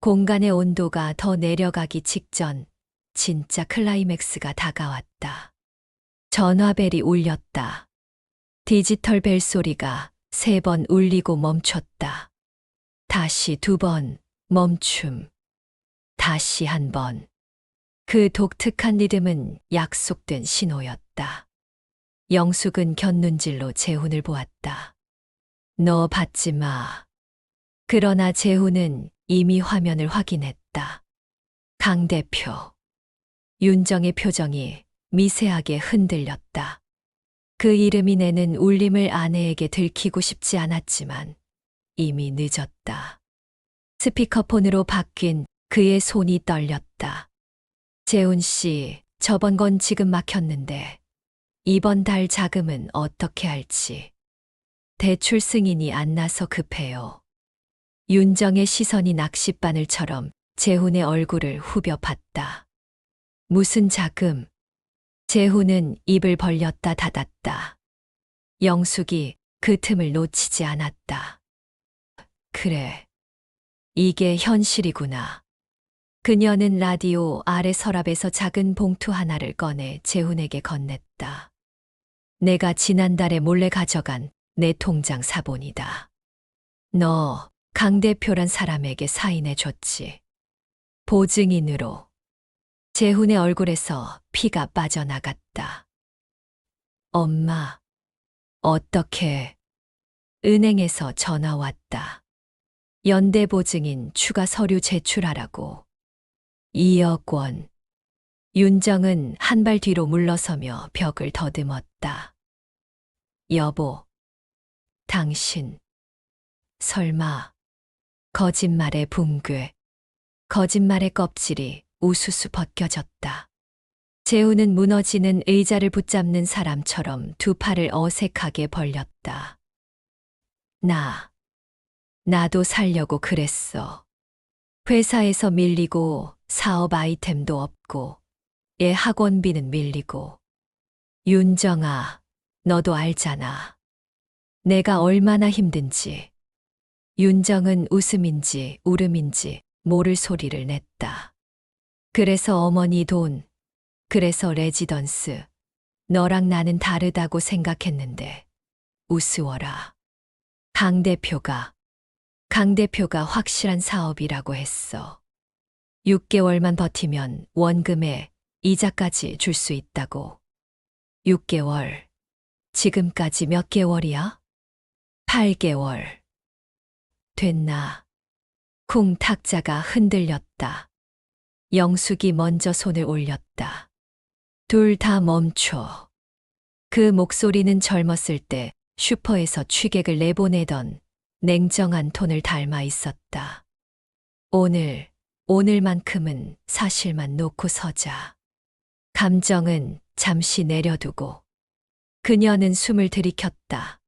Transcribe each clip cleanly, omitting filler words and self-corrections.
공간의 온도가 더 내려가기 직전 진짜 클라이맥스가 다가왔다. 전화벨이 울렸다. 디지털 벨소리가 3번 울리고 멈췄다. 다시 2번 멈춤. 다시 1번. 그 독특한 리듬은 약속된 신호였다. 영숙은 곁눈질로 재훈을 보았다. 너 받지 마. 그러나 재훈은 이미 화면을 확인했다. 강 대표. 윤정의 표정이 미세하게 흔들렸다. 그 이름이 내는 울림을 아내에게 들키고 싶지 않았지만 이미 늦었다. 스피커폰으로 바뀐 그의 손이 떨렸다. 재훈 씨, 저번 건 지금 막혔는데 이번 달 자금은 어떻게 할지. 대출 승인이 안 나서 급해요. 윤정의 시선이 낚싯바늘처럼 재훈의 얼굴을 후벼 봤다. 무슨 자금? 재훈은 입을 벌렸다 닫았다. 영숙이 그 틈을 놓치지 않았다. 그래. 이게 현실이구나. 그녀는 라디오 아래 서랍에서 작은 봉투 하나를 꺼내 재훈에게 건넸다. 내가 지난달에 몰래 가져간 내 통장 사본이다. 너 강 대표란 사람에게 사인해 줬지. 보증인으로. 재훈의 얼굴에서 피가 빠져나갔다. 엄마, 어떻게? 은행에서 전화 왔다. 연대보증인 추가 서류 제출하라고. 2억 원. 윤정은 한 발 뒤로 물러서며 벽을 더듬었다. 여보, 당신, 설마, 거짓말의 붕괴, 거짓말의 껍질이 우수수 벗겨졌다. 재훈은 무너지는 의자를 붙잡는 사람처럼 2 팔을 어색하게 벌렸다. 나도 살려고 그랬어. 회사에서 밀리고 사업 아이템도 없고 애 학원비는 밀리고. 윤정아, 너도 알잖아. 내가 얼마나 힘든지. 윤정은 웃음인지 울음인지 모를 소리를 냈다. 그래서 어머니 돈, 그래서 레지던스, 너랑 나는 다르다고 생각했는데 우스워라. 강 대표가 확실한 사업이라고 했어. 6개월만 버티면 원금에 이자까지 줄 수 있다고. 6개월. 지금까지 몇 개월이야? 8개월. 됐나? 쿵 탁자가 흔들렸다. 영숙이 먼저 손을 올렸다. 둘 다 멈춰. 그 목소리는 젊었을 때 슈퍼에서 취객을 내보내던 냉정한 톤을 닮아 있었다. 오늘만큼은 사실만 놓고 서자. 감정은 잠시 내려두고. 그녀는 숨을 들이켰다.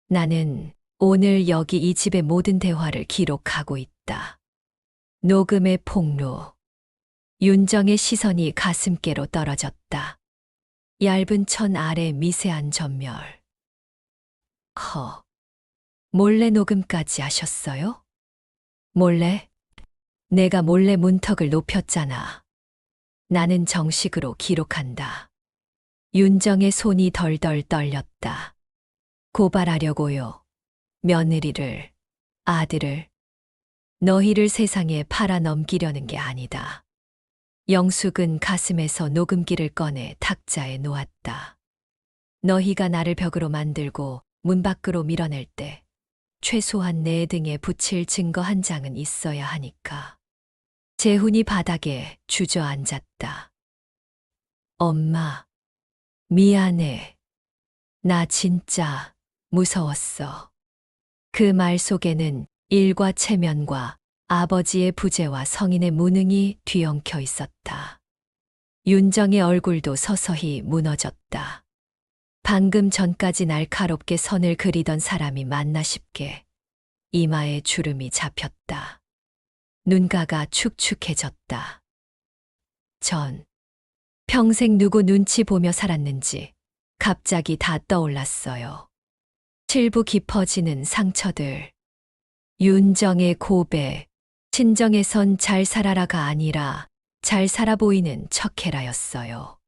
나는 오늘 여기 이 집의 모든 대화를 기록하고 있다. 녹음의 폭로. 윤정의 시선이 가슴께로 떨어졌다. 얇은 천 아래 미세한 전멸. 몰래 녹음까지 하셨어요? 몰래? 내가 몰래 문턱을 높였잖아. 나는 정식으로 기록한다. 윤정의 손이 덜덜 떨렸다. 고발하려고요. 며느리를, 아들을. 너희를 세상에 팔아 넘기려는 게 아니다. 영숙은 가슴에서 녹음기를 꺼내 탁자에 놓았다. 너희가 나를 벽으로 만들고 문 밖으로 밀어낼 때 최소한 내 등에 붙일 증거 한 장은 있어야 하니까. 재훈이 바닥에 주저앉았다. 엄마, 미안해. 나 진짜 무서웠어. 그 말 속에는 일과 체면과 아버지의 부재와 성인의 무능이 뒤엉켜 있었다. 윤정의 얼굴도 서서히 무너졌다. 방금 전까지 날카롭게 선을 그리던 사람이 맞나 싶게 이마에 주름이 잡혔다. 눈가가 축축해졌다. 평생 누구 눈치 보며 살았는지 갑자기 다 떠올랐어요. 칠부 깊어지는 상처들, 윤정의 고백, 친정에선 잘 살아라가 아니라 잘 살아 보이는 척해라였어요.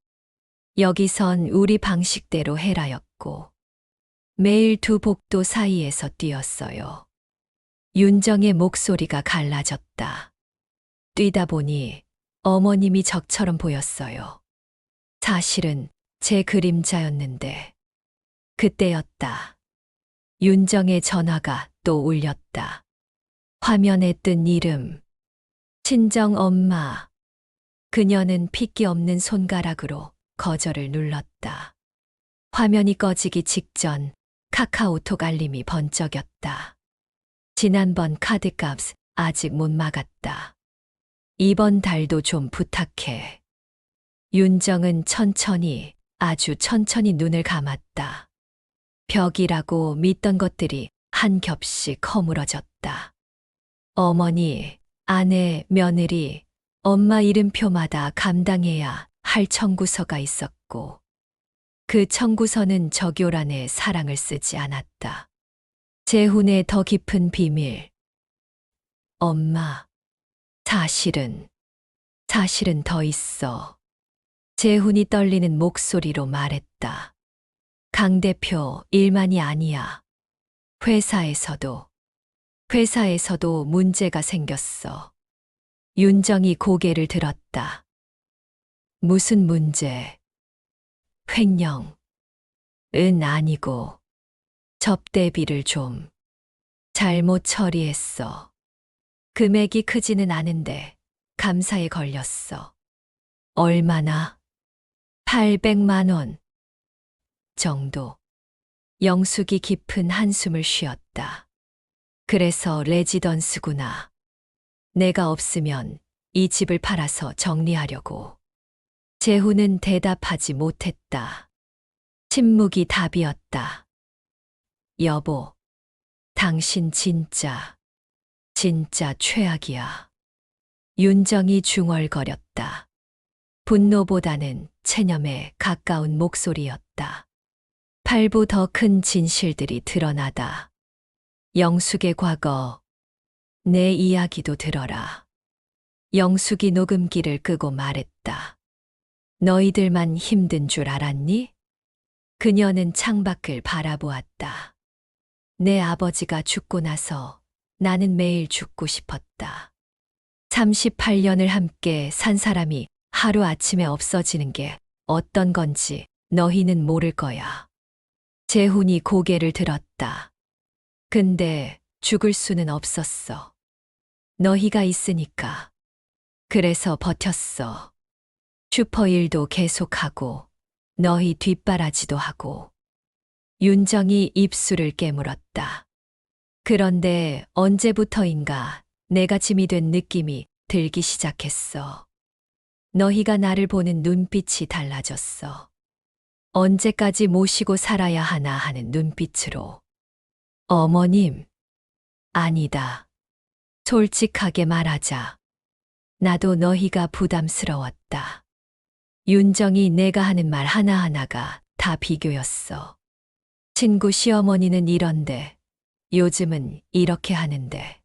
여기선 우리 방식대로 해라였고 매일 두 복도 사이에서 뛰었어요. 윤정의 목소리가 갈라졌다. 뛰다 보니 어머님이 적처럼 보였어요. 사실은 제 그림자였는데 그때였다. 윤정의 전화가 또 울렸다. 화면에 뜬 이름. 친정 엄마. 그녀는 핏기 없는 손가락으로 거절을 눌렀다. 화면이 꺼지기 직전 카카오톡 알림이 번쩍였다. 지난번 카드값 아직 못 막았다. 이번 달도 좀 부탁해. 윤정은 천천히, 아주 천천히 눈을 감았다. 벽이라고 믿던 것들이 한 겹씩 허물어졌다. 어머니, 아내, 며느리, 엄마 이름표마다 감당해야 할 청구서가 있었고, 그 청구서는 적요란에 사랑을 쓰지 않았다. 재혼의 더 깊은 비밀. 엄마, 사실은 더 있어. 재훈이 떨리는 목소리로 말했다. 강 대표 일만이 아니야. 회사에서도 문제가 생겼어. 윤정이 고개를 들었다. 무슨 문제? 횡령. 은 아니고 접대비를 좀 잘못 처리했어. 금액이 크지는 않은데 감사에 걸렸어. 얼마나? 800만 원 정도. 영숙이 깊은 한숨을 쉬었다. 그래서 레지던스구나. 내가 없으면 이 집을 팔아서 정리하려고. 재훈은 대답하지 못했다. 침묵이 답이었다. 여보, 당신 진짜 최악이야. 윤정이 중얼거렸다. 분노보다는 체념에 가까운 목소리였다. 8부 더 큰 진실들이 드러나다. 영숙의 과거, 내 이야기도 들어라. 영숙이 녹음기를 끄고 말했다. 너희들만 힘든 줄 알았니? 그녀는 창밖을 바라보았다. 내 아버지가 죽고 나서 나는 매일 죽고 싶었다. 38년을 함께 산 사람이 하루아침에 없어지는 게 어떤 건지 너희는 모를 거야. 재훈이 고개를 들었다. 근데 죽을 수는 없었어. 너희가 있으니까. 그래서 버텼어. 슈퍼일도 계속하고 너희 뒷바라지도 하고. 윤정이 입술을 깨물었다. 그런데 언제부터인가 내가 짐이 된 느낌이 들기 시작했어. 너희가 나를 보는 눈빛이 달라졌어. 언제까지 모시고 살아야 하나 하는 눈빛으로. 어머님, 아니다. 솔직하게 말하자. 나도 너희가 부담스러웠다. 윤정이 내가 하는 말 하나하나가 다 비교였어. 친구 시어머니는 이런데, 요즘은 이렇게 하는데.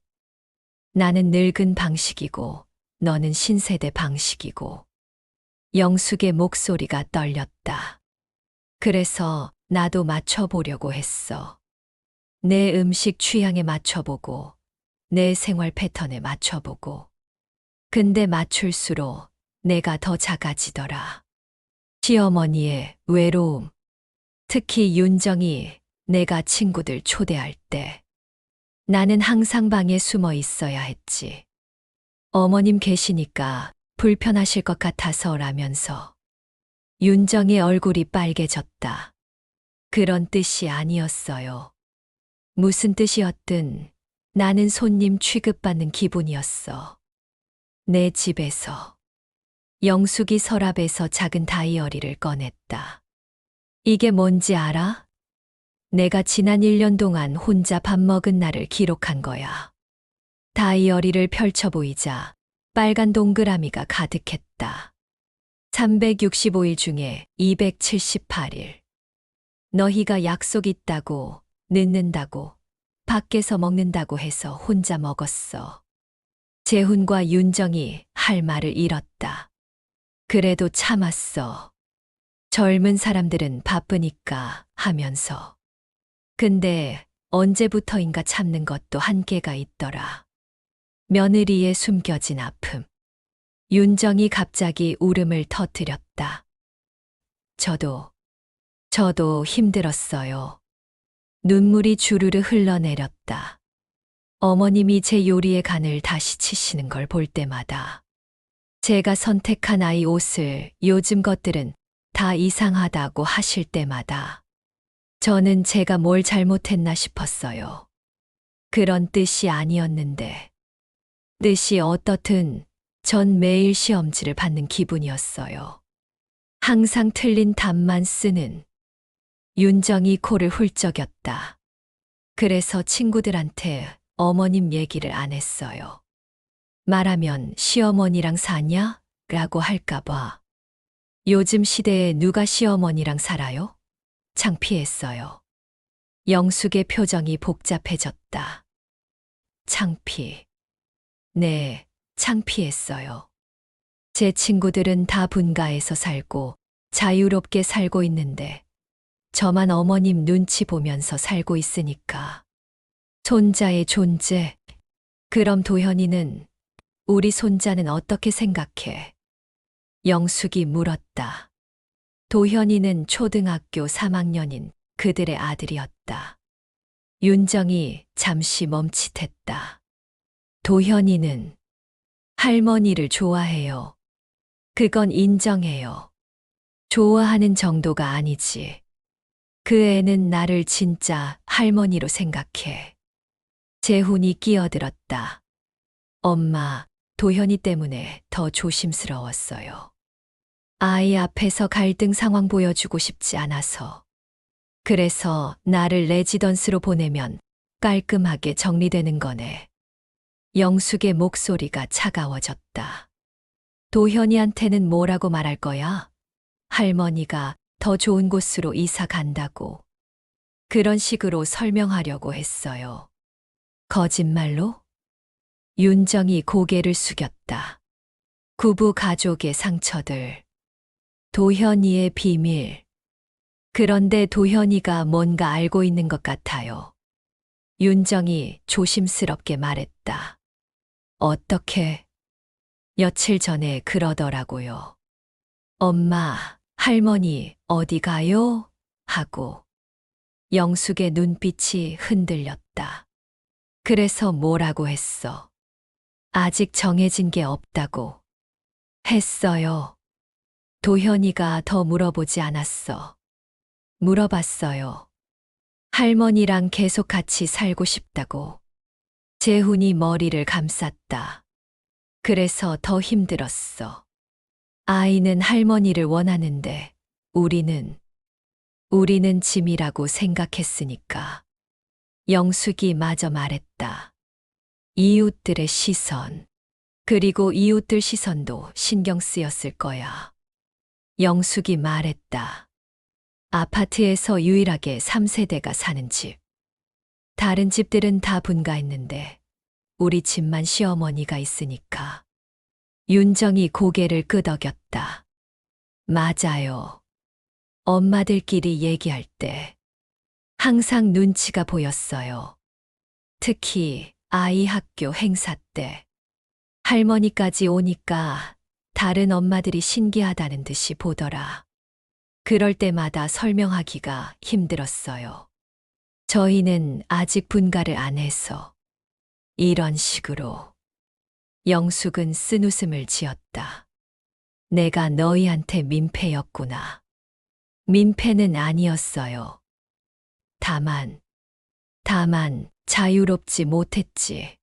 나는 늙은 방식이고, 너는 신세대 방식이고. 영숙의 목소리가 떨렸다. 그래서 나도 맞춰보려고 했어. 내 음식 취향에 맞춰보고, 내 생활 패턴에 맞춰보고. 근데 맞출수록 내가 더 작아지더라. 시어머니의 외로움. 특히 윤정이 내가 친구들 초대할 때. 나는 항상 방에 숨어 있어야 했지. 어머님 계시니까 불편하실 것 같아서라면서. 윤정의 얼굴이 빨개졌다. 그런 뜻이 아니었어요. 무슨 뜻이었든 나는 손님 취급받는 기분이었어. 내 집에서. 영숙이 서랍에서 작은 다이어리를 꺼냈다. 이게 뭔지 알아? 내가 지난 1년 동안 혼자 밥 먹은 날을 기록한 거야. 다이어리를 펼쳐 보이자 빨간 동그라미가 가득했다. 365일 중에 278일. 너희가 약속 있다고, 늦는다고, 밖에서 먹는다고 해서 혼자 먹었어. 재훈과 윤정이 할 말을 잃었다. 그래도 참았어. 젊은 사람들은 바쁘니까 하면서. 근데 언제부터인가 참는 것도 한계가 있더라. 며느리의 숨겨진 아픔. 윤정이 갑자기 울음을 터뜨렸다. 저도 힘들었어요. 눈물이 주르르 흘러내렸다. 어머님이 제 요리의 간을 다시 치시는 걸 볼 때마다 제가 선택한 아이 옷을 요즘 것들은 다 이상하다고 하실 때마다 저는 제가 뭘 잘못했나 싶었어요. 그런 뜻이 아니었는데 뜻이 어떻든 전 매일 시험지를 받는 기분이었어요. 항상 틀린 답만 쓰는. 윤정이 코를 훌쩍였다. 그래서 친구들한테 어머님 얘기를 안 했어요. 말하면 시어머니랑 사냐? 라고 할까봐. 요즘 시대에 누가 시어머니랑 살아요? 창피했어요. 영숙의 표정이 복잡해졌다. 창피. 네, 창피했어요. 제 친구들은 다 분가해서 살고 자유롭게 살고 있는데 저만 어머님 눈치 보면서 살고 있으니까. 손자의 존재. 그럼 도현이는, 우리 손자는 어떻게 생각해? 영숙이 물었다. 도현이는 초등학교 3학년인 그들의 아들이었다. 윤정이 잠시 멈칫했다. 도현이는 할머니를 좋아해요. 그건 인정해요. 좋아하는 정도가 아니지. 그 애는 나를 진짜 할머니로 생각해. 재훈이 끼어들었다. 엄마, 도현이 때문에 더 조심스러웠어요. 아이 앞에서 갈등 상황 보여주고 싶지 않아서. 그래서 나를 레지던스로 보내면 깔끔하게 정리되는 거네. 영숙의 목소리가 차가워졌다. 도현이한테는 뭐라고 말할 거야? 할머니가 더 좋은 곳으로 이사 간다고. 그런 식으로 설명하려고 했어요. 거짓말로? 윤정이 고개를 숙였다. 구부 가족의 상처들. 도현이의 비밀. 그런데 도현이가 뭔가 알고 있는 것 같아요. 윤정이 조심스럽게 말했다. 어떻게? 며칠 전에 그러더라고요. 엄마, 할머니 어디 가요? 하고. 영숙의 눈빛이 흔들렸다. 그래서 뭐라고 했어? 아직 정해진 게 없다고. 했어요. 도현이가 더 물어보지 않았어. 물어봤어요. 할머니랑 계속 같이 살고 싶다고. 재훈이 머리를 감쌌다. 그래서 더 힘들었어. 아이는 할머니를 원하는데 우리는 짐이라고 생각했으니까. 영숙이 마저 말했다. 이웃들의 시선. 그리고 이웃들 시선도 신경 쓰였을 거야. 영숙이 말했다. 아파트에서 유일하게 3세대가 사는 집. 다른 집들은 다 분가했는데 우리 집만 시어머니가 있으니까. 윤정이 고개를 끄덕였다. 맞아요. 엄마들끼리 얘기할 때 항상 눈치가 보였어요. 특히 아이 학교 행사 때. 할머니까지 오니까 다른 엄마들이 신기하다는 듯이 보더라. 그럴 때마다 설명하기가 힘들었어요. 저희는 아직 분가를 안 해서. 이런 식으로. 영숙은 쓴웃음을 지었다. 내가 너희한테 민폐였구나. 민폐는 아니었어요. 다만 자유롭지 못했지.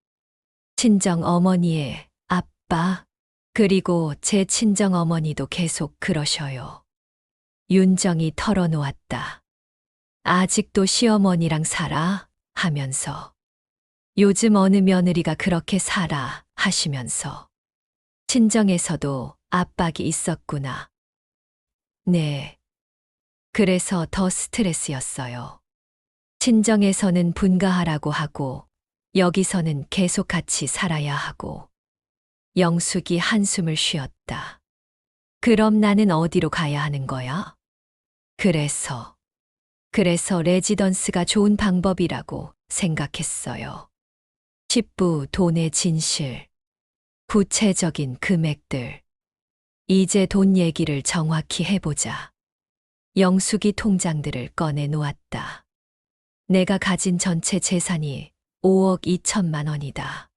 친정 어머니의 아빠, 그리고 제 친정 어머니도 계속 그러셔요. 윤정이 털어놓았다. 아직도 시어머니랑 살아? 하면서. 요즘 어느 며느리가 그렇게 살아? 하시면서. 친정에서도 압박이 있었구나. 네. 그래서 더 스트레스였어요. 친정에서는 분가하라고 하고, 여기서는 계속 같이 살아야 하고. 영숙이 한숨을 쉬었다. 그럼 나는 어디로 가야 하는 거야? 그래서 레지던스가 좋은 방법이라고 생각했어요. 집부, 돈의 진실, 구체적인 금액들. 이제 돈 얘기를 정확히 해보자. 영숙이 통장들을 꺼내 놓았다. 내가 가진 전체 재산이 5억 2천만 원이다.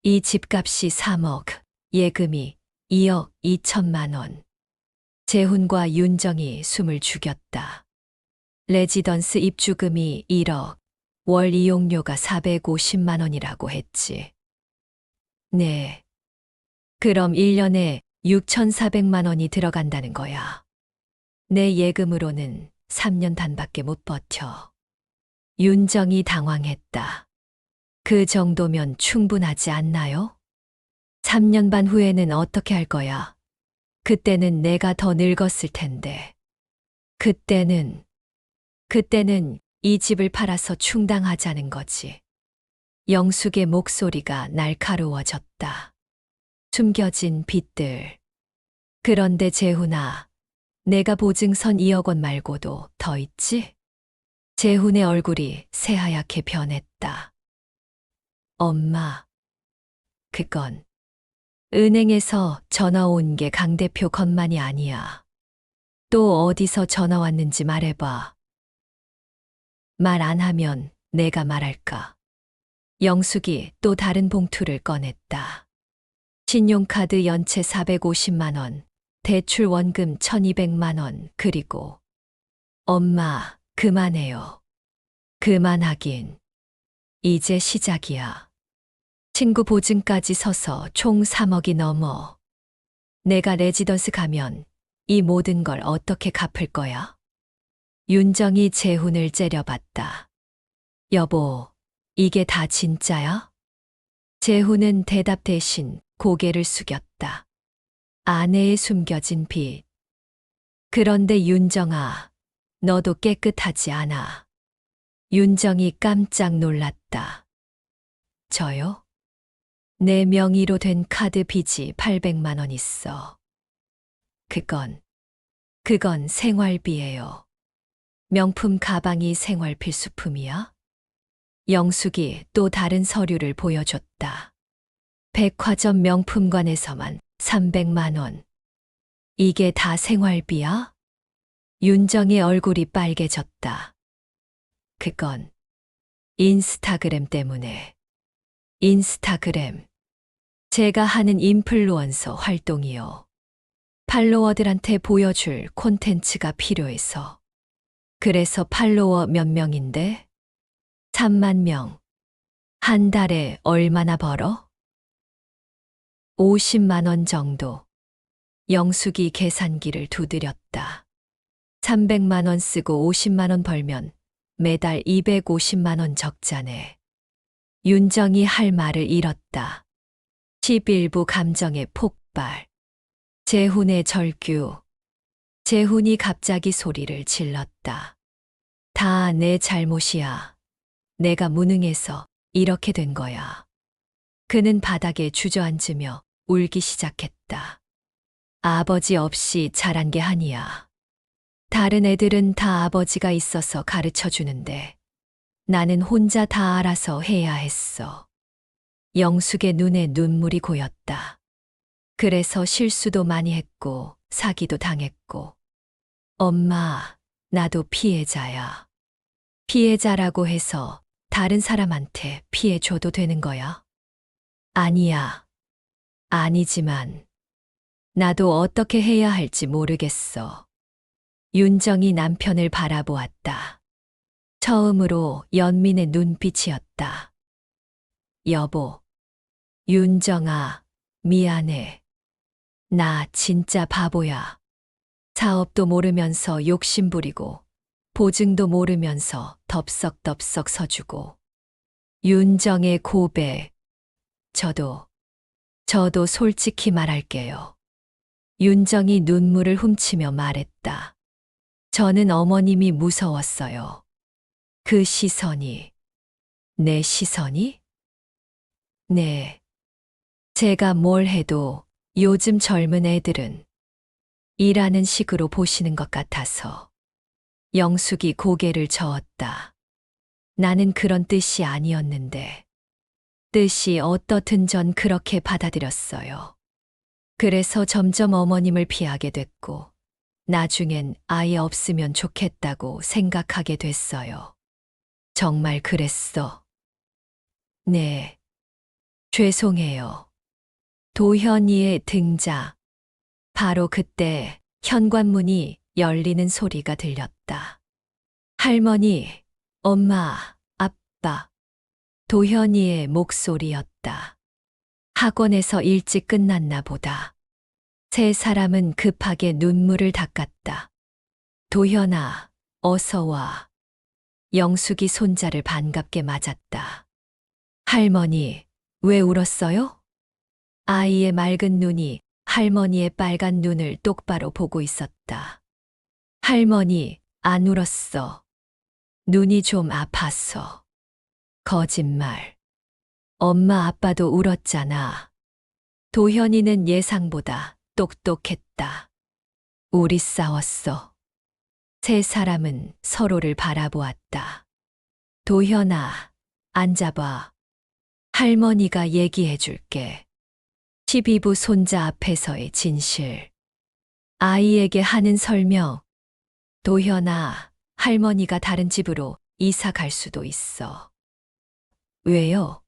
이 집값이 3억, 예금이 2억 2천만 원. 재훈과 윤정이 숨을 죽였다. 레지던스 입주금이 1억, 월 이용료가 450만 원이라고 했지. 네. 그럼 1년에 6,400만 원이 들어간다는 거야. 내 예금으로는 3년 반밖에 못 버텨. 윤정이 당황했다. 그 정도면 충분하지 않나요? 3년 반 후에는 어떻게 할 거야? 그때는 내가 더 늙었을 텐데. 그때는 이 집을 팔아서 충당하자는 거지. 영숙의 목소리가 날카로워졌다. 숨겨진 빚들. 그런데 재훈아, 내가 보증선 2억 원 말고도 더 있지? 재훈의 얼굴이 새하얗게 변했다. 엄마, 그건 은행에서 전화 온 게 강 대표 것만이 아니야. 또 어디서 전화 왔는지 말해봐. 말 안 하면 내가 말할까? 영숙이 또 다른 봉투를 꺼냈다. 신용카드 연체 450만 원, 대출 원금 1200만 원, 그리고 엄마, 그만해요. 그만하긴. 이제 시작이야. 친구 보증까지 서서 총 3억이 넘어. 내가 레지던스 가면 이 모든 걸 어떻게 갚을 거야? 윤정이 재훈을 째려봤다. 여보, 이게 다 진짜야? 재훈은 대답 대신 고개를 숙였다. 아내의 숨겨진 빚. 그런데 윤정아, 너도 깨끗하지 않아. 윤정이 깜짝 놀랐다. 저요? 내 명의로 된 카드 빚이 800만 원 있어. 그건 생활비예요. 명품 가방이 생활 필수품이야? 영숙이 또 다른 서류를 보여줬다. 백화점 명품관에서만 300만 원. 이게 다 생활비야? 윤정의 얼굴이 빨개졌다. 그건 인스타그램 때문에. 인스타그램. 제가 하는 인플루언서 활동이요. 팔로워들한테 보여줄 콘텐츠가 필요해서. 그래서 팔로워 몇 명인데? 3만 명. 한 달에 얼마나 벌어? 50만 원 정도. 영숙이 계산기를 두드렸다. 300만 원 쓰고 50만 원 벌면 매달 250만 원 적자네. 윤정이 할 말을 잃었다. 11부 감정의 폭발. 재훈의 절규. 재훈이 갑자기 소리를 질렀다. 다 내 잘못이야. 내가 무능해서 이렇게 된 거야. 그는 바닥에 주저앉으며 울기 시작했다. 아버지 없이 자란 게 아니야. 다른 애들은 다 아버지가 있어서 가르쳐 주는데 나는 혼자 다 알아서 해야 했어. 영숙의 눈에 눈물이 고였다. 그래서 실수도 많이 했고 사기도 당했고. 엄마, 나도 피해자야. 피해자라고 해서 다른 사람한테 피해 줘도 되는 거야? 아니야. 아니지만 나도 어떻게 해야 할지 모르겠어. 윤정이 남편을 바라보았다. 처음으로 연민의 눈빛이었다. 여보, 윤정아, 미안해. 나 진짜 바보야. 사업도 모르면서 욕심부리고 보증도 모르면서 덥석덥석 서주고. 윤정의 고백. 저도 솔직히 말할게요. 윤정이 눈물을 훔치며 말했다. 저는 어머님이 무서웠어요. 그 시선이. 내 시선이? 네. 제가 뭘 해도 요즘 젊은 애들은 일하는 식으로 보시는 것 같아서. 영숙이 고개를 저었다. 나는 그런 뜻이 아니었는데. 뜻이 어떻든 전 그렇게 받아들였어요. 그래서 점점 어머님을 피하게 됐고, 나중엔 아예 없으면 좋겠다고 생각하게 됐어요. 정말 그랬어. 네. 죄송해요. 도현이의 등장. 바로 그때 현관문이 열리는 소리가 들렸다. 할머니, 엄마, 아빠. 도현이의 목소리였다. 학원에서 일찍 끝났나 보다. 세 사람은 급하게 눈물을 닦았다. 도현아, 어서 와. 영숙이 손자를 반갑게 맞았다. 할머니, 왜 울었어요? 아이의 맑은 눈이 할머니의 빨간 눈을 똑바로 보고 있었다. 할머니, 안 울었어. 눈이 좀 아팠어. 거짓말. 엄마 아빠도 울었잖아. 도현이는 예상보다 똑똑했다. 우리 싸웠어. 세 사람은 서로를 바라보았다. 도현아, 앉아봐. 할머니가 얘기해 줄게. 12부 손자 앞에서의 진실. 아이에게 하는 설명. 도현아, 할머니가 다른 집으로 이사 갈 수도 있어. 왜요?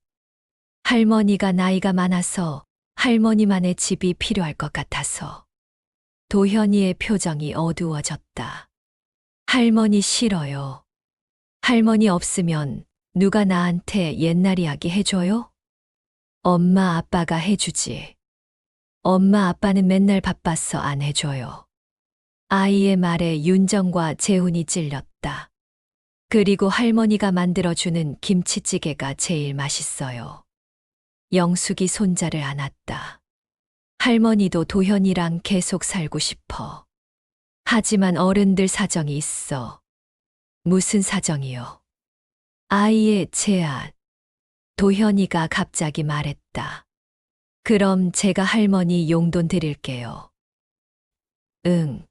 할머니가 나이가 많아서 할머니만의 집이 필요할 것 같아서. 도현이의 표정이 어두워졌다. 할머니 싫어요. 할머니 없으면 누가 나한테 옛날 이야기 해줘요? 엄마 아빠가 해주지. 엄마 아빠는 맨날 바빠서 안 해줘요. 아이의 말에 윤정과 재훈이 찔렸다. 그리고 할머니가 만들어주는 김치찌개가 제일 맛있어요. 영숙이 손자를 안았다. 할머니도 도현이랑 계속 살고 싶어. 하지만 어른들 사정이 있어. 무슨 사정이요? 아이의 제안. 도현이가 갑자기 말했다. 그럼 제가 할머니 용돈 드릴게요. 응.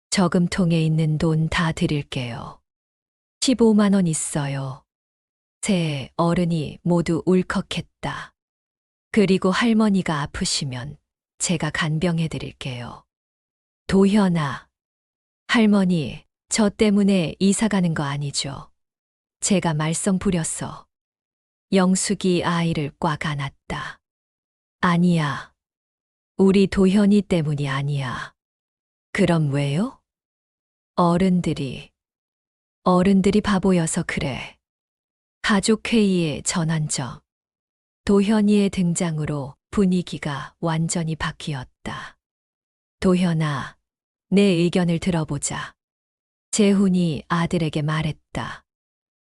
저금통에 있는 돈 다 드릴게요. 15만 원 있어요. 세 어른이 모두 울컥했다. 그리고 할머니가 아프시면 제가 간병해 드릴게요. 도현아. 할머니, 저 때문에 이사 가는 거 아니죠? 제가 말썽 부렸어. 영숙이 아이를 꽉 안았다. 아니야. 우리 도현이 때문이 아니야. 그럼 왜요? 어른들이 바보여서 그래. 가족회의의 전환점. 도현이의 등장으로 분위기가 완전히 바뀌었다. 도현아, 내 의견을 들어보자. 재훈이 아들에게 말했다.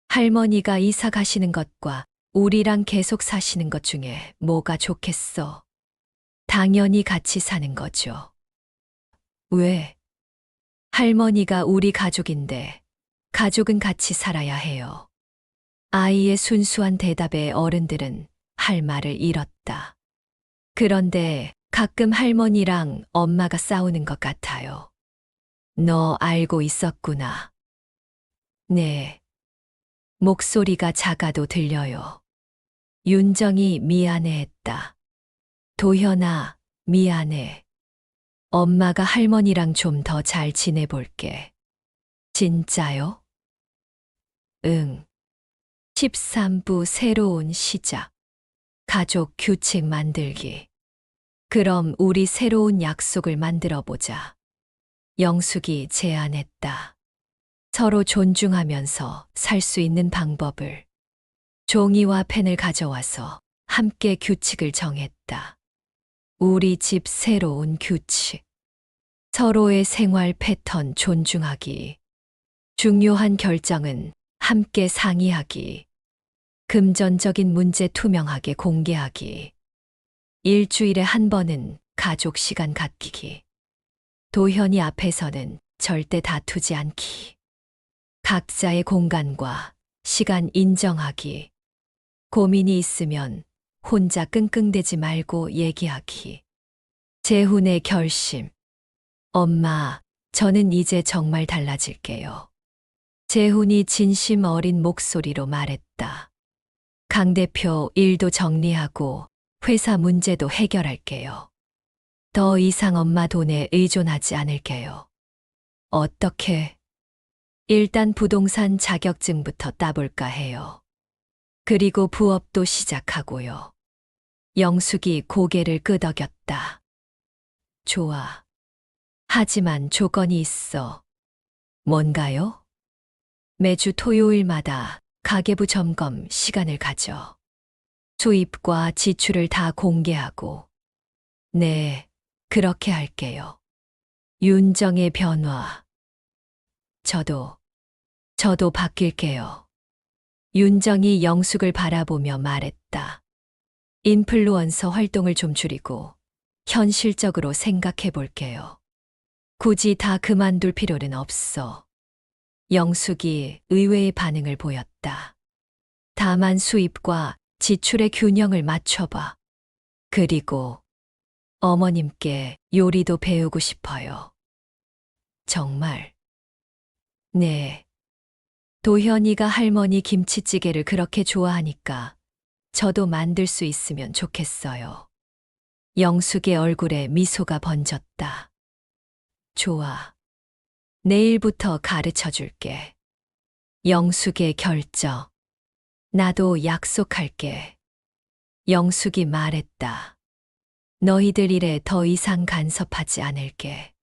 할머니가 이사 가시는 것과 우리랑 계속 사시는 것 중에 뭐가 좋겠어? 당연히 같이 사는 거죠. 왜? 할머니가 우리 가족인데 가족은 같이 살아야 해요. 아이의 순수한 대답에 어른들은 할 말을 잃었다. 그런데 가끔 할머니랑 엄마가 싸우는 것 같아요. 너 알고 있었구나. 네. 목소리가 작아도 들려요. 윤정이 미안해했다. 도현아, 미안해. 엄마가 할머니랑 좀 더 잘 지내볼게. 진짜요? 응. 13부 새로운 시작. 가족 규칙 만들기. 그럼 우리 새로운 약속을 만들어 보자. 영숙이 제안했다. 서로 존중하면서 살 수 있는 방법을. 종이와 펜을 가져와서 함께 규칙을 정했다. 우리 집 새로운 규칙. 서로의 생활 패턴 존중하기. 중요한 결정은 함께 상의하기. 금전적인 문제 투명하게 공개하기. 일주일에 한 번은 가족 시간 갖기기. 도현이 앞에서는 절대 다투지 않기. 각자의 공간과 시간 인정하기. 고민이 있으면 혼자 끙끙대지 말고 얘기하기. 재훈의 결심. 엄마, 저는 이제 정말 달라질게요. 재훈이 진심 어린 목소리로 말했다. 강 대표 일도 정리하고 회사 문제도 해결할게요. 더 이상 엄마 돈에 의존하지 않을게요. 어떻게? 일단 부동산 자격증부터 따볼까 해요. 그리고 부업도 시작하고요. 영숙이 고개를 끄덕였다. 좋아. 하지만 조건이 있어. 뭔가요? 매주 토요일마다 가계부 점검 시간을 가져. 수입과 지출을 다 공개하고. 네, 그렇게 할게요. 윤정의 변화. 저도 바뀔게요. 윤정이 영숙을 바라보며 말했다. 인플루언서 활동을 좀 줄이고 현실적으로 생각해 볼게요. 굳이 다 그만둘 필요는 없어. 영숙이 의외의 반응을 보였다. 다만 수입과 지출의 균형을 맞춰봐. 그리고 어머님께 요리도 배우고 싶어요. 정말? 네. 도현이가 할머니 김치찌개를 그렇게 좋아하니까 저도 만들 수 있으면 좋겠어요. 영숙의 얼굴에 미소가 번졌다. 좋아. 내일부터 가르쳐 줄게. 영숙의 결정. 나도 약속할게. 영숙이 말했다. 너희들 일에 더 이상 간섭하지 않을게.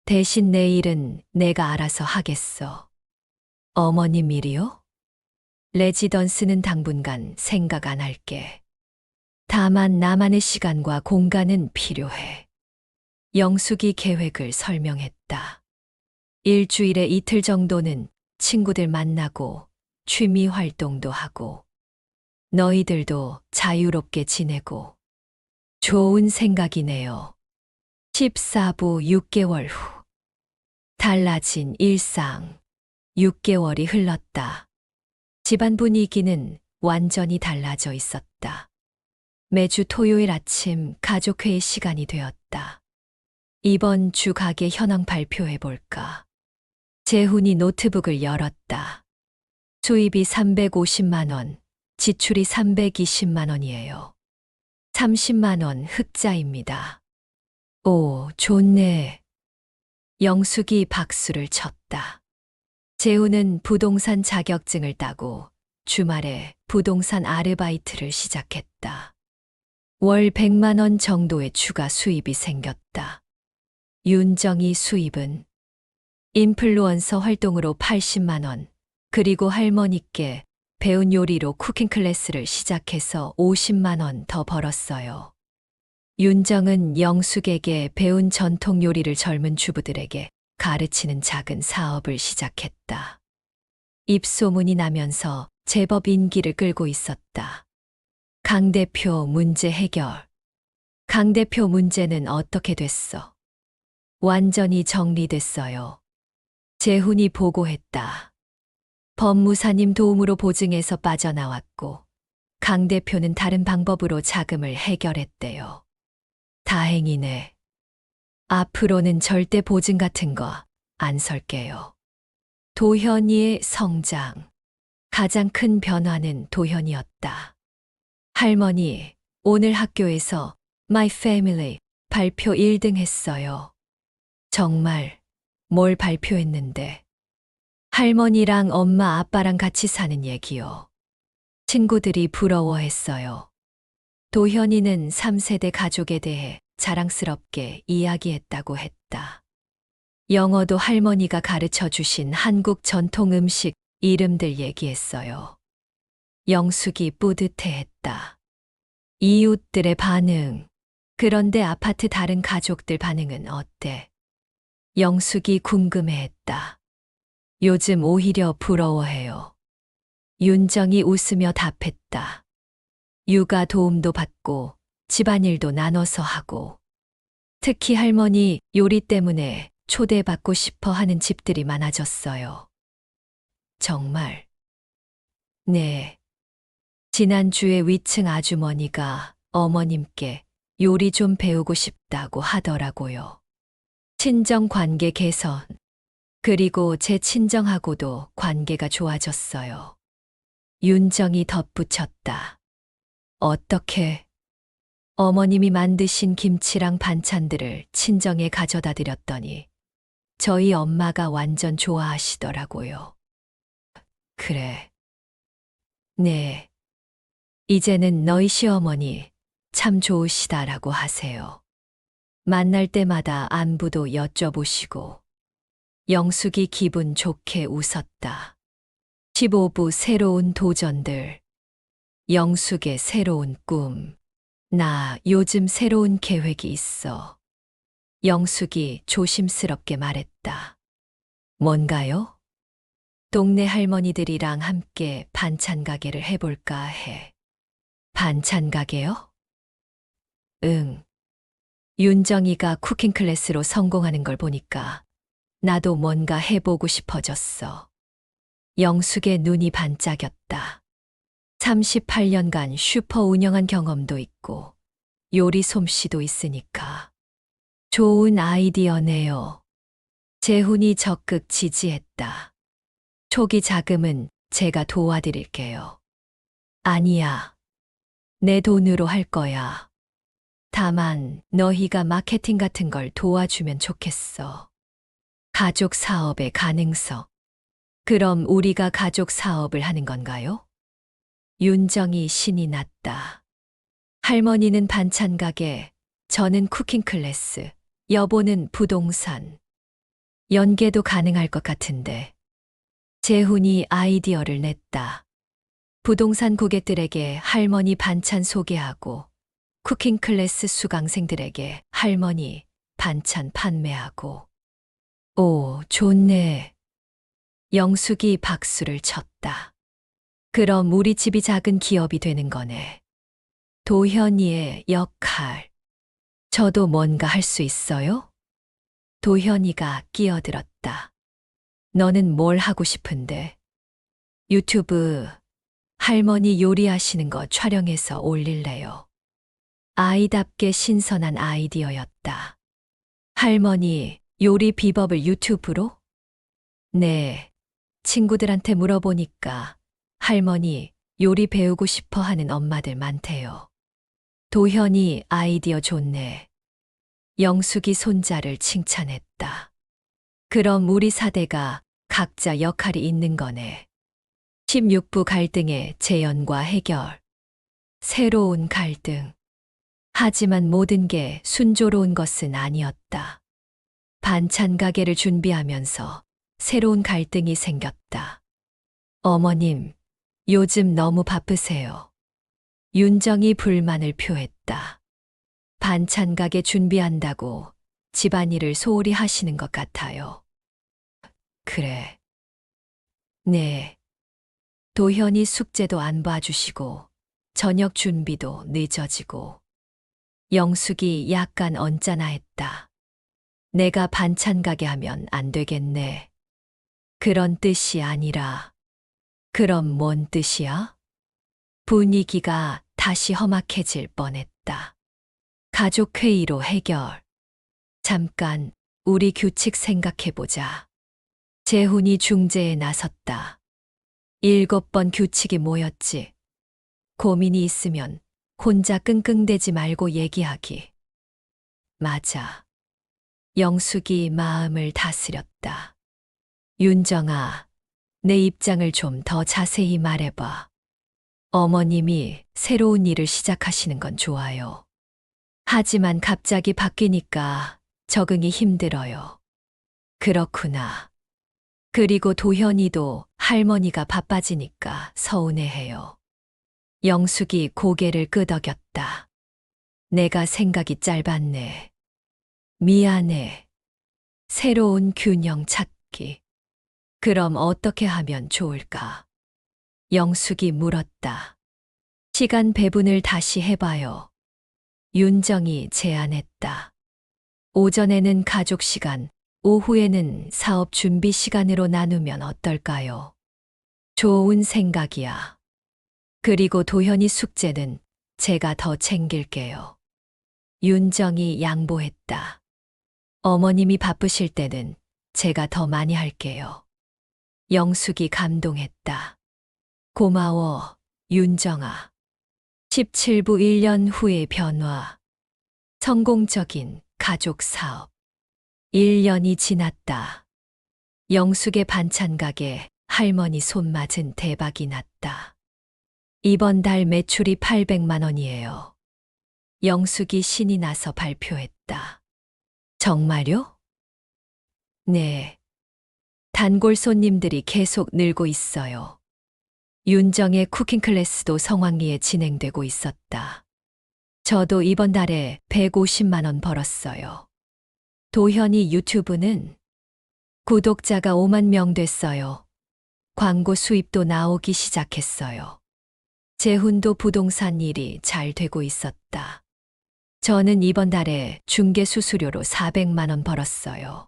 대신 내 일은 내가 알아서 하겠어. 어머님 일이요? 레지던스는 당분간 생각 안 할게. 다만 나만의 시간과 공간은 필요해. 영숙이 계획을 설명했다. 일주일에 이틀 정도는 친구들 만나고 취미 활동도 하고 너희들도 자유롭게 지내고 좋은 생각이네요. 14부 6개월 후 달라진 일상 6개월이 흘렀다. 집안 분위기는 완전히 달라져 있었다. 매주 토요일 아침 가족회의 시간이 되었다. 이번 주 가게 현황 발표해 볼까? 재훈이 노트북을 열었다. 수입이 350만 원, 지출이 320만 원이에요. 30만 원 흑자입니다. 오, 좋네. 영숙이 박수를 쳤다. 재훈은 부동산 자격증을 따고 주말에 부동산 아르바이트를 시작했다. 월 100만 원 정도의 추가 수입이 생겼다. 윤정이 수입은 인플루언서 활동으로 80만 원, 그리고 할머니께 배운 요리로 쿠킹 클래스를 시작해서 50만 원 더 벌었어요. 윤정은 영숙에게 배운 전통 요리를 젊은 주부들에게 가르치는 작은 사업을 시작했다. 입소문이 나면서 제법 인기를 끌고 있었다. 강 대표 문제 해결. 강 대표 문제는 어떻게 됐어? 완전히 정리됐어요. 재훈이 보고했다. 법무사님 도움으로 보증에서 빠져나왔고 강 대표는 다른 방법으로 자금을 해결했대요. 다행이네. 앞으로는 절대 보증 같은 거 안 설게요. 도현이의 성장. 가장 큰 변화는 도현이었다. 할머니, 오늘 학교에서 My Family 발표 1등 했어요. 정말 뭘 발표했는데? 할머니랑 엄마 아빠랑 같이 사는 얘기요. 친구들이 부러워했어요. 도현이는 3세대 가족에 대해 자랑스럽게 이야기했다고 했다. 영어도 할머니가 가르쳐 주신 한국 전통 음식 이름들 얘기했어요. 영숙이 뿌듯해했다. 이웃들의 반응. 그런데 아파트 다른 가족들 반응은 어때? 영숙이 궁금해했다. 요즘 오히려 부러워해요. 윤정이 웃으며 답했다. 육아 도움도 받고 집안일도 나눠서 하고 특히 할머니 요리 때문에 초대받고 싶어 하는 집들이 많아졌어요. 정말? 네. 지난주에 위층 아주머니가 어머님께 요리 좀 배우고 싶다고 하더라고요. 친정 관계 개선, 그리고 제 친정하고도 관계가 좋아졌어요. 윤정이 덧붙였다. 어떻게? 어머님이 만드신 김치랑 반찬들을 친정에 가져다 드렸더니 저희 엄마가 완전 좋아하시더라고요. 그래. 네. 이제는 너희 시어머니 참 좋으시다라고 하세요. 만날 때마다 안부도 여쭤보시고 영숙이 기분 좋게 웃었다. 15부 새로운 도전들. 영숙의 새로운 꿈. 나 요즘 새로운 계획이 있어. 영숙이 조심스럽게 말했다. 뭔가요? 동네 할머니들이랑 함께 반찬 가게를 해볼까 해. 반찬 가게요? 응. 윤정이가 쿠킹 클래스로 성공하는 걸 보니까 나도 뭔가 해보고 싶어졌어. 영숙의 눈이 반짝였다. 38년간 슈퍼 운영한 경험도 있고 요리 솜씨도 있으니까. 좋은 아이디어네요. 재훈이 적극 지지했다. 초기 자금은 제가 도와드릴게요. 아니야. 내 돈으로 할 거야. 다만 너희가 마케팅 같은 걸 도와주면 좋겠어. 가족 사업의 가능성. 그럼 우리가 가족 사업을 하는 건가요? 윤정이 신이 났다. 할머니는 반찬 가게, 저는 쿠킹 클래스, 여보는 부동산. 연계도 가능할 것 같은데. 재훈이 아이디어를 냈다. 부동산 고객들에게 할머니 반찬 소개하고 쿠킹 클래스 수강생들에게 할머니 반찬 판매하고. 오, 좋네. 영숙이 박수를 쳤다. 그럼 우리 집이 작은 기업이 되는 거네. 도현이의 역할. 저도 뭔가 할 수 있어요? 도현이가 끼어들었다. 너는 뭘 하고 싶은데? 유튜브 할머니 요리하시는 거 촬영해서 올릴래요. 아이답게 신선한 아이디어였다. 할머니 요리 비법을 유튜브로? 네. 친구들한테 물어보니까 할머니 요리 배우고 싶어 하는 엄마들 많대요. 도현이 아이디어 좋네. 영숙이 손자를 칭찬했다. 그럼 우리 사대가 각자 역할이 있는 거네. 16부 갈등의 재연과 해결. 새로운 갈등. 하지만 모든 게 순조로운 것은 아니었다. 반찬 가게를 준비하면서 새로운 갈등이 생겼다. 어머님, 요즘 너무 바쁘세요. 윤정이 불만을 표했다. 반찬 가게 준비한다고 집안일을 소홀히 하시는 것 같아요. 그래. 네. 도현이 숙제도 안 봐주시고 저녁 준비도 늦어지고. 영숙이 약간 언짢아했다. 내가 반찬 가게 하면 안 되겠네. 그런 뜻이 아니라. 그럼 뭔 뜻이야? 분위기가 다시 험악해질 뻔했다. 가족 회의로 해결. 잠깐 우리 규칙 생각해보자. 재훈이 중재에 나섰다. 7번 규칙이 뭐였지? 고민이 있으면 혼자 끙끙대지 말고 얘기하기. 맞아. 영숙이 마음을 다스렸다. 윤정아, 내 입장을 좀 더 자세히 말해봐. 어머님이 새로운 일을 시작하시는 건 좋아요. 하지만 갑자기 바뀌니까 적응이 힘들어요. 그렇구나. 그리고 도현이도 할머니가 바빠지니까 서운해해요. 영숙이 고개를 끄덕였다. 내가 생각이 짧았네. 미안해. 새로운 균형 찾기. 그럼 어떻게 하면 좋을까? 영숙이 물었다. 시간 배분을 다시 해봐요. 윤정이 제안했다. 오전에는 가족 시간, 오후에는 사업 준비 시간으로 나누면 어떨까요? 좋은 생각이야. 그리고 도현이 숙제는 제가 더 챙길게요. 윤정이 양보했다. 어머님이 바쁘실 때는 제가 더 많이 할게요. 영숙이 감동했다. 고마워, 윤정아. 17부 1년 후의 변화. 성공적인 가족 사업. 1년이 지났다. 영숙의 반찬 가게 할머니 손맛은 대박이 났다. 이번 달 매출이 800만 원이에요. 영숙이 신이 나서 발표했다. 정말요? 네. 단골 손님들이 계속 늘고 있어요. 윤정의 쿠킹 클래스도 성황리에 진행되고 있었다. 저도 이번 달에 150만 원 벌었어요. 도현이 유튜브는 구독자가 5만 명 됐어요. 광고 수입도 나오기 시작했어요. 재훈도 부동산 일이 잘 되고 있었다. 저는 이번 달에 중개 수수료로 400만 원 벌었어요.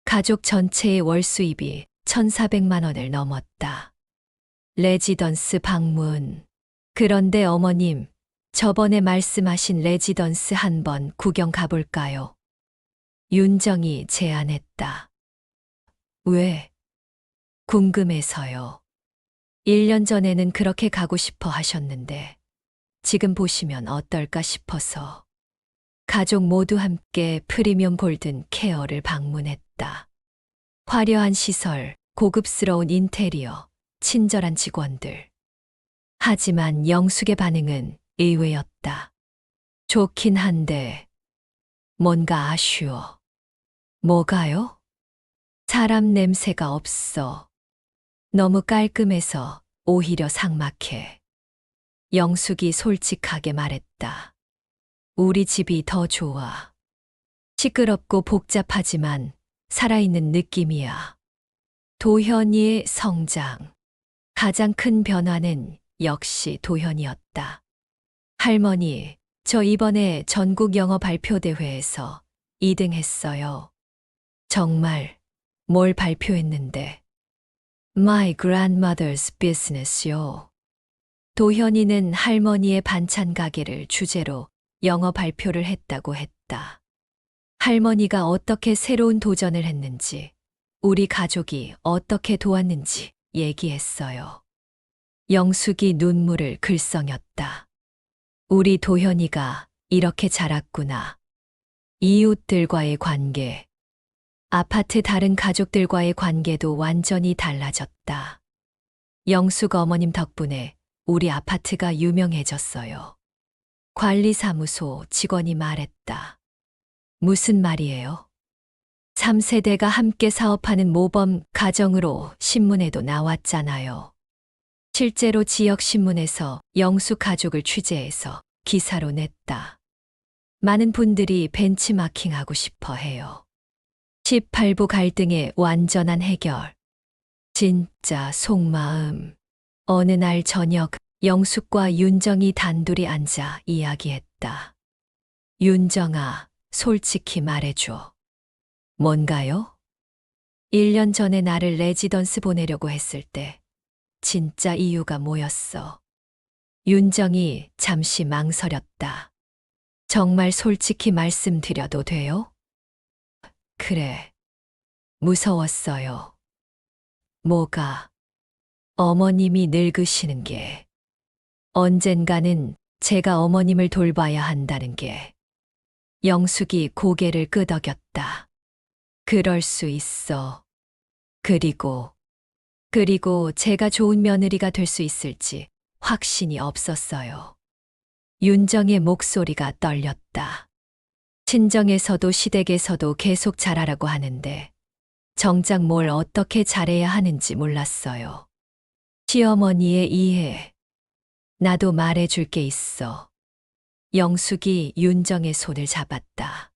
가족 전체의 월 수입이 1,400만 원을 넘었다. 레지던스 방문. 그런데 어머님, 저번에 말씀하신 레지던스 한번 구경 가볼까요? 윤정이 제안했다. 왜? 궁금해서요. 1년 전에는 그렇게 가고 싶어 하셨는데, 지금 보시면 어떨까 싶어서. 가족 모두 함께 프리미엄 골든 케어를 방문했다. 화려한 시설, 고급스러운 인테리어, 친절한 직원들. 하지만 영숙의 반응은 의외였다. 좋긴 한데, 뭔가 아쉬워. 뭐가요? 사람 냄새가 없어. 너무 깔끔해서 오히려 삭막해. 영숙이 솔직하게 말했다. 우리 집이 더 좋아. 시끄럽고 복잡하지만 살아있는 느낌이야. 도현이의 성장. 가장 큰 변화는 역시 도현이었다. 할머니, 저 이번에 전국 영어 발표 대회에서 2등 했어요. 정말 뭘 발표했는데? My grandmother's business요. 도현이는 할머니의 반찬 가게를 주제로 영어 발표를 했다고 했다. 할머니가 어떻게 새로운 도전을 했는지, 우리 가족이 어떻게 도왔는지 얘기했어요. 영숙이 눈물을 글썽였다. 우리 도현이가 이렇게 자랐구나. 이웃들과의 관계, 아파트 다른 가족들과의 관계도 완전히 달라졌다. 영숙 어머님 덕분에 우리 아파트가 유명해졌어요. 관리사무소 직원이 말했다. 무슨 말이에요? 3세대가 함께 사업하는 모범 가정으로 신문에도 나왔잖아요. 실제로 지역신문에서 영숙 가족을 취재해서 기사로 냈다. 많은 분들이 벤치마킹하고 싶어 해요. 18부 갈등의 완전한 해결. 진짜 속마음. 어느 날 저녁 영숙과 윤정이 단둘이 앉아 이야기했다. 윤정아, 솔직히 말해줘. 뭔가요? 1년 전에 나를 레지던스 보내려고 했을 때 진짜 이유가 뭐였어? 윤정이 잠시 망설였다. 정말 솔직히 말씀드려도 돼요? 그래. 무서웠어요. 뭐가? 어머님이 늙으시는 게. 언젠가는 제가 어머님을 돌봐야 한다는 게. 영숙이 고개를 끄덕였다. 그럴 수 있어. 그리고 제가 좋은 며느리가 될 수 있을지 확신이 없었어요. 윤정의 목소리가 떨렸다. 친정에서도 시댁에서도 계속 잘하라고 하는데 정작 뭘 어떻게 잘해야 하는지 몰랐어요. 시어머니의 이해. 나도 말해줄 게 있어. 영숙이 윤정의 손을 잡았다.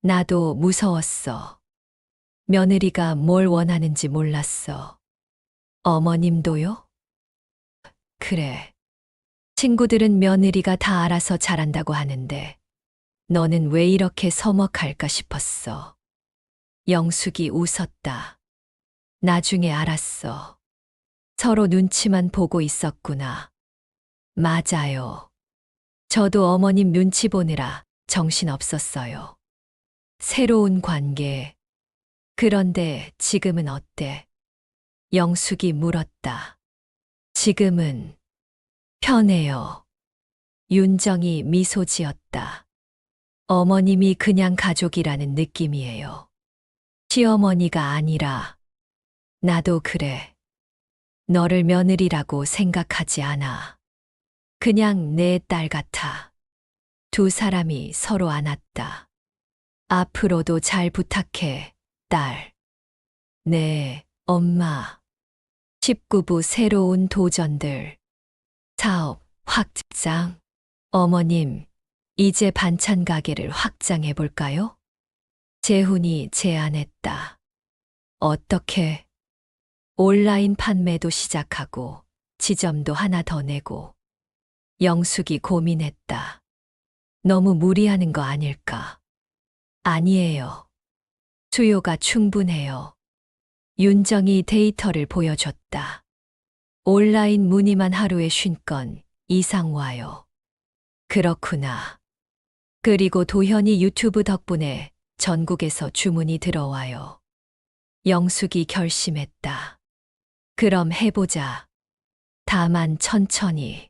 나도 무서웠어. 며느리가 뭘 원하는지 몰랐어. 어머님도요? 그래. 친구들은 며느리가 다 알아서 잘한다고 하는데 너는 왜 이렇게 서먹할까 싶었어. 영숙이 웃었다. 나중에 알았어. 서로 눈치만 보고 있었구나. 맞아요. 저도 어머님 눈치 보느라 정신 없었어요. 새로운 관계. 그런데 지금은 어때? 영숙이 물었다. 지금은 편해요. 윤정이 미소 지었다. 어머님이 그냥 가족이라는 느낌이에요. 시어머니가 아니라 나도 그래. 너를 며느리라고 생각하지 않아. 그냥 내 딸 같아. 두 사람이 서로 안았다. 앞으로도 잘 부탁해, 딸. 네, 엄마. 19부 새로운 도전들. 사업 확장. 어머님, 이제 반찬 가게를 확장해 볼까요? 재훈이 제안했다. 어떻게? 온라인 판매도 시작하고 지점도 하나 더 내고. 영숙이 고민했다. 너무 무리하는 거 아닐까? 아니에요. 수요가 충분해요. 윤정이 데이터를 보여줬다. 온라인 문의만 하루에 50건 이상 와요. 그렇구나. 그리고 도현이 유튜브 덕분에 전국에서 주문이 들어와요. 영숙이 결심했다. 그럼 해보자. 다만 천천히.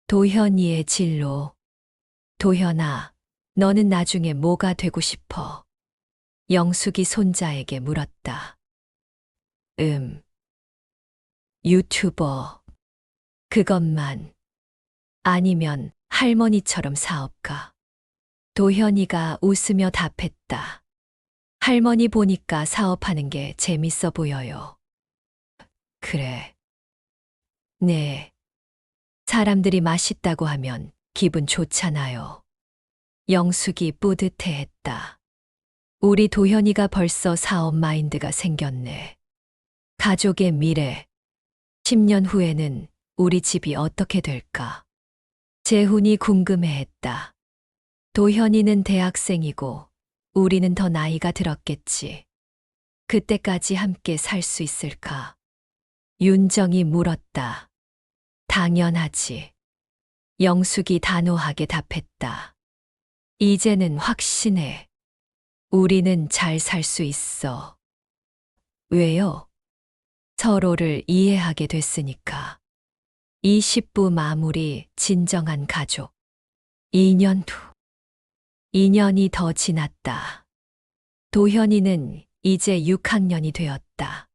도현이의 진로. 도현아, 너는 나중에 뭐가 되고 싶어? 영숙이 손자에게 물었다. 유튜버. 그것만. 아니면 할머니처럼 사업가. 도현이가 웃으며 답했다. 할머니 보니까 사업하는 게 재밌어 보여요. 그래. 네. 사람들이 맛있다고 하면 기분 좋잖아요. 영숙이 뿌듯해했다. 우리 도현이가 벌써 사업 마인드가 생겼네. 가족의 미래. 10년 후에는 우리 집이 어떻게 될까? 재훈이 궁금해했다. 도현이는 대학생이고 우리는 더 나이가 들었겠지. 그때까지 함께 살 수 있을까? 윤정이 물었다. 당연하지. 영숙이 단호하게 답했다. 이제는 확신해. 우리는 잘 살 수 있어. 왜요? 서로를 이해하게 됐으니까. 20부 마무리 진정한 가족. 2년 후. 2년이 더 지났다. 도현이는 이제 6학년이 되었다.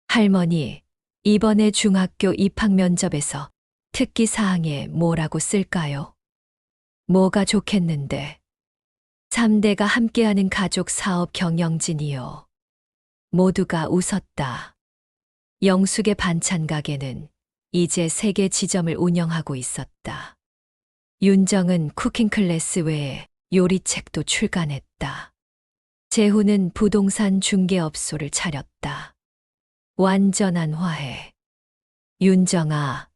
할머니, 이번에 중학교 입학 면접에서 특기 사항에 뭐라고 쓸까요? 뭐가 좋겠는데? 3대가 함께하는 가족 사업 경영진이요. 모두가 웃었다. 영숙의 반찬 가게는 이제 3개 지점을 운영하고 있었다. 윤정은 쿠킹 클래스 외에 요리책도 출간했다. 재훈은 부동산 중개업소를 차렸다. 완전한 화해. 윤정아,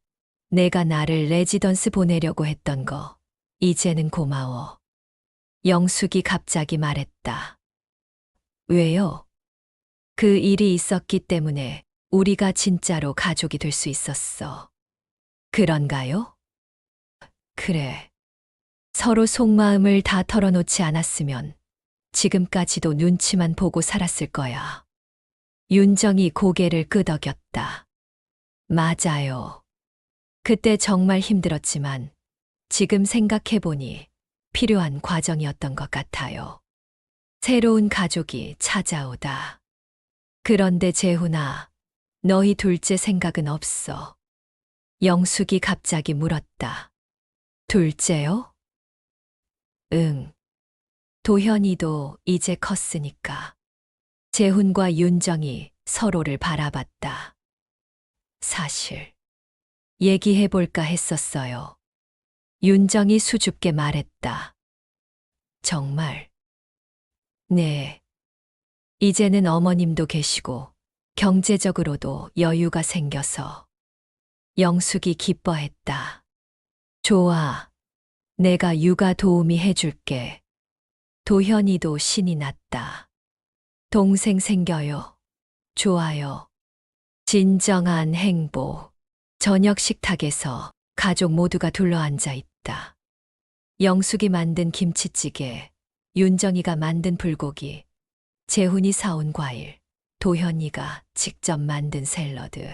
내가 나를 레지던스 보내려고 했던 거, 이제는 고마워. 영숙이 갑자기 말했다. 왜요? 그 일이 있었기 때문에 우리가 진짜로 가족이 될 수 있었어. 그런가요? 그래. 서로 속마음을 다 털어놓지 않았으면 지금까지도 눈치만 보고 살았을 거야. 윤정이 고개를 끄덕였다. 맞아요. 그때 정말 힘들었지만 지금 생각해보니 필요한 과정이었던 것 같아요. 새로운 가족이 찾아오다. 그런데 재훈아, 너희 둘째 생각은 없어. 영숙이 갑자기 물었다. 둘째요? 응. 도현이도 이제 컸으니까. 재훈과 윤정이 서로를 바라봤다. 사실, 얘기해볼까 했었어요. 윤정이 수줍게 말했다. 정말? 네. 이제는 어머님도 계시고 경제적으로도 여유가 생겨서. 영숙이 기뻐했다. 좋아. 내가 육아 도우미 해줄게. 도현이도 신이 났다. 동생 생겨요. 좋아요. 진정한 행복. 저녁 식탁에서 가족 모두가 둘러앉아 있다. 영숙이 만든 김치찌개, 윤정이가 만든 불고기, 재훈이 사온 과일, 도현이가 직접 만든 샐러드.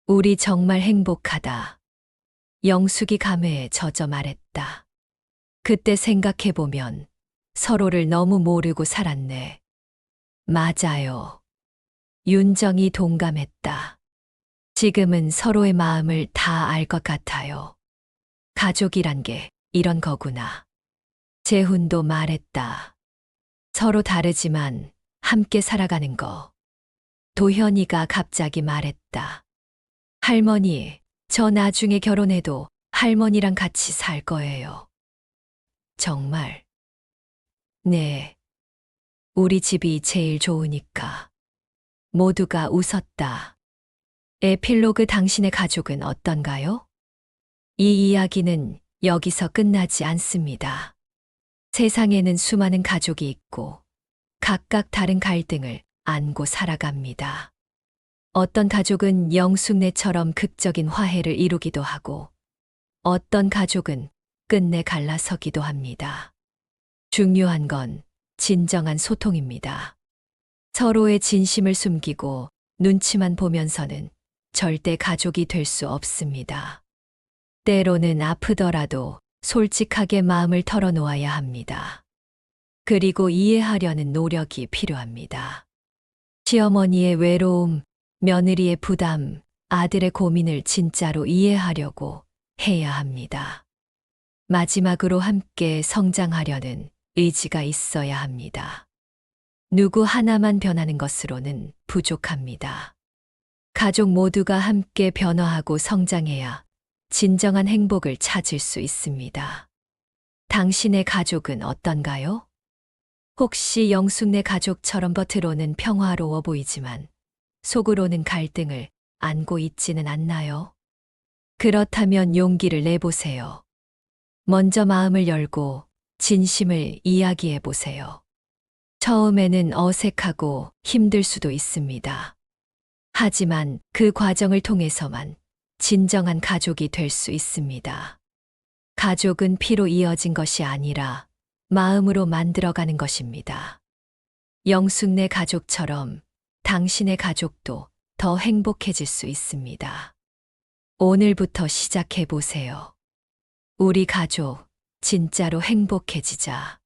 우리 정말 행복하다. 영숙이 감회에 젖어 말했다. 그때 생각해보면 서로를 너무 모르고 살았네. 맞아요. 윤정이 동감했다. 지금은 서로의 마음을 다 알 것 같아요. 가족이란 게 이런 거구나. 재훈도 말했다. 서로 다르지만 함께 살아가는 거. 도현이가 갑자기 말했다. 할머니, 저 나중에 결혼해도 할머니랑 같이 살 거예요. 정말? 네. 우리 집이 제일 좋으니까. 모두가 웃었다. 에필로그 당신의 가족은 어떤가요? 이 이야기는 여기서 끝나지 않습니다. 세상에는 수많은 가족이 있고 각각 다른 갈등을 안고 살아갑니다. 어떤 가족은 영숙네처럼 극적인 화해를 이루기도 하고 어떤 가족은 끝내 갈라서기도 합니다. 중요한 건 진정한 소통입니다. 서로의 진심을 숨기고 눈치만 보면서는 절대 가족이 될 수 없습니다. 때로는 아프더라도 솔직하게 마음을 털어놓아야 합니다. 그리고 이해하려는 노력이 필요합니다. 시어머니의 외로움, 며느리의 부담, 아들의 고민을 진짜로 이해하려고 해야 합니다. 마지막으로 함께 성장하려는 의지가 있어야 합니다. 누구 하나만 변하는 것으로는 부족합니다. 가족 모두가 함께 변화하고 성장해야 진정한 행복을 찾을 수 있습니다. 당신의 가족은 어떤가요? 혹시 영숙네 가족처럼 겉으로는 평화로워 보이지만 속으로는 갈등을 안고 있지는 않나요? 그렇다면 용기를 내보세요. 먼저 마음을 열고 진심을 이야기해 보세요. 처음에는 어색하고 힘들 수도 있습니다. 하지만 그 과정을 통해서만 진정한 가족이 될 수 있습니다. 가족은 피로 이어진 것이 아니라 마음으로 만들어가는 것입니다. 영숙네 가족처럼 당신의 가족도 더 행복해질 수 있습니다. 오늘부터 시작해 보세요. 우리 가족 진짜로 행복해지자.